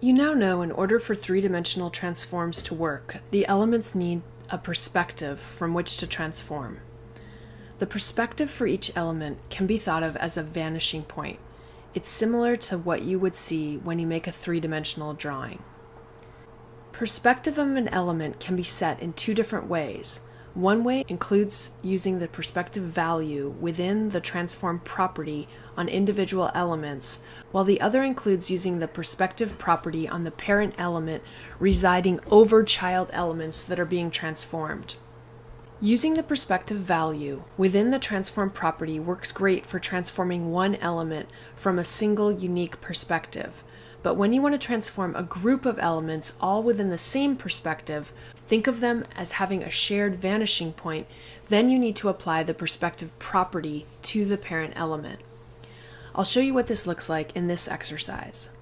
You now know in order for three-dimensional transforms to work, the elements need a perspective from which to transform. The perspective for each element can be thought of as a vanishing point. It's similar to what you would see when you make a three-dimensional drawing. Perspective of an element can be set in two different ways. One way includes using the perspective value within the transform property on individual elements, while the other includes using the perspective property on the parent element residing over child elements that are being transformed. Using the perspective value within the transform property works great for transforming one element from a single unique perspective. But when you want to transform a group of elements all within the same perspective, think of them as having a shared vanishing point, then you need to apply the perspective property to the parent element. I'll show you what this looks like in this exercise.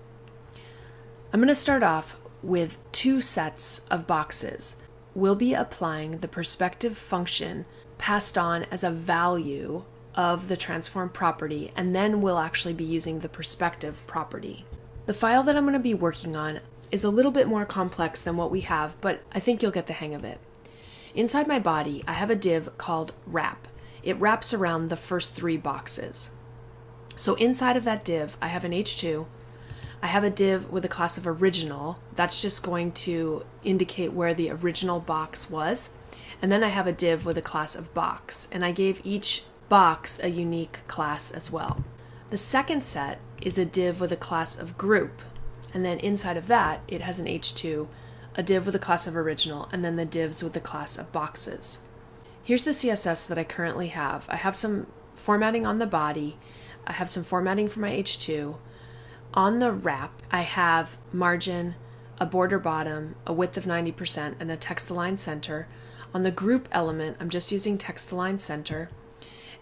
I'm going to start off with two sets of boxes. We'll be applying the perspective function passed on as a value of the transform property, and then we'll actually be using the perspective property. The file that I'm going to be working on is a little bit more complex than what we have, but I think you'll get the hang of it. Inside my body, I have a div called wrap. It wraps around the first three boxes. So inside of that div, I have an H2. I have a div with a class of original. That's just going to indicate where the original box was. And then I have a div with a class of box, and I gave each box a unique class as well. The second set is a div with a class of group, and then inside of that it has an H2, a div with a class of original, and then the divs with the class of boxes. Here's the CSS that I currently have. I have some formatting on the body, I have some formatting for my H2. On the wrap, I have margin, a border bottom, a width of 90%, and a text align center. On the group element, I'm just using text align center.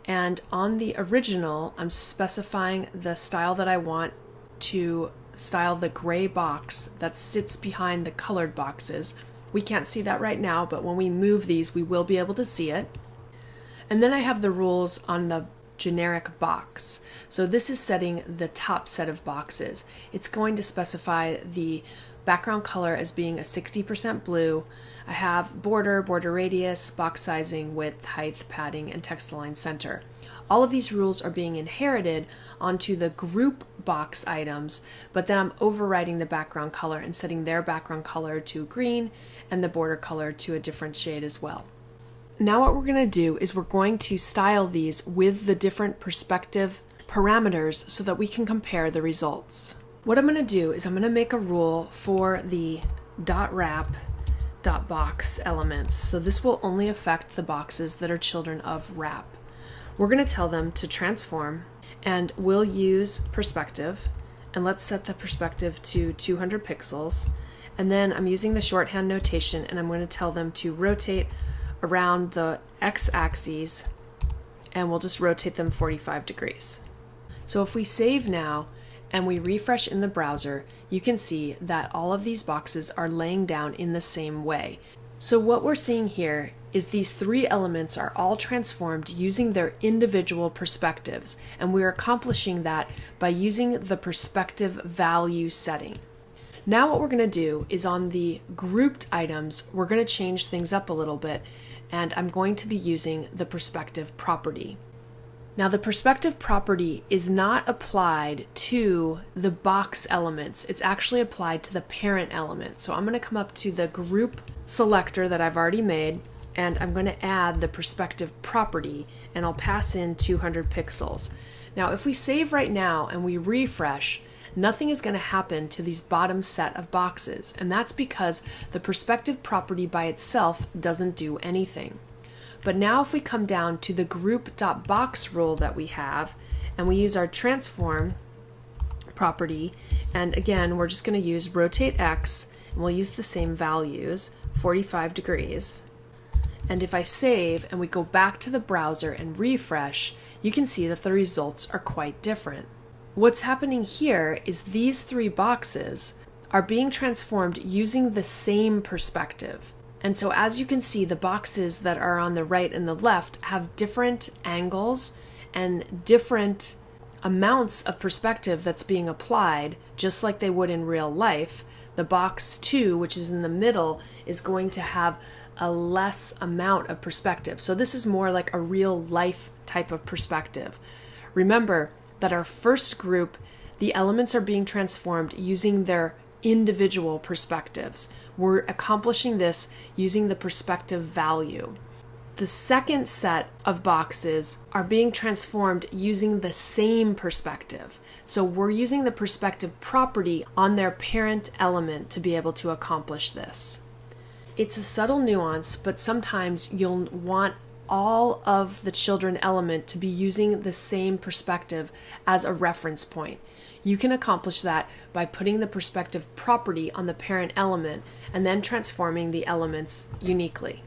And on the original, I'm specifying the style that I want to style the gray box that sits behind the colored boxes. We can't see that right now, but when we move these, we will be able to see it. And then I have the rules on the generic box. So this is setting the top set of boxes. It's going to specify the background color as being a 60% blue. I have border, border radius, box sizing, width, height, padding, and text align center. All of these rules are being inherited onto the group box items, but then I'm overriding the background color and setting their background color to green and the border color to a different shade as well. Now what we're going to do is we're going to style these with the different perspective parameters so that we can compare the results. What I'm going to do is I'm going to make a rule for the .wrap .box elements. So this will only affect the boxes that are children of wrap. We're going to tell them to transform, and we'll use perspective, and let's set the perspective to 200 pixels. And then I'm using the shorthand notation, and I'm going to tell them to rotate around the x-axis, and we'll just rotate them 45 degrees. So if we save now and we refresh in the browser, you can see that all of these boxes are laying down in the same way. So what we're seeing here is these three elements are all transformed using their individual perspectives, and we're accomplishing that by using the perspective value setting. Now what we're going to do is on the grouped items, we're going to change things up a little bit, and I'm going to be using the perspective property. Now the perspective property is not applied to the box elements, it's actually applied to the parent element. So I'm going to come up to the group selector that I've already made, and I'm going to add the perspective property, and I'll pass in 200 pixels. Now if we save right now and we refresh, nothing is going to happen to these bottom set of boxes, and that's because the perspective property by itself doesn't do anything. But now if we come down to the group.box rule that we have, and we use our transform property, and again we're just going to use rotate x, and we'll use the same values, 45 degrees. And if I save and we go back to the browser and refresh, you can see that the results are quite different. What's happening here is these three boxes are being transformed using the same perspective. And so as you can see, the boxes that are on the right and the left have different angles and different amounts of perspective that's being applied, just like they would in real life, the box 2, which is in the middle, is going to have a less amount of perspective. So this is more like a real life type of perspective. Remember that our first group, the elements are being transformed using their individual perspectives. We're accomplishing this using the perspective value. The second set of boxes are being transformed using the same perspective. So we're using the perspective property on their parent element to be able to accomplish this. It's a subtle nuance, but sometimes you'll want all of the children element to be using the same perspective as a reference point. You can accomplish that by putting the perspective property on the parent element and then transforming the elements uniquely.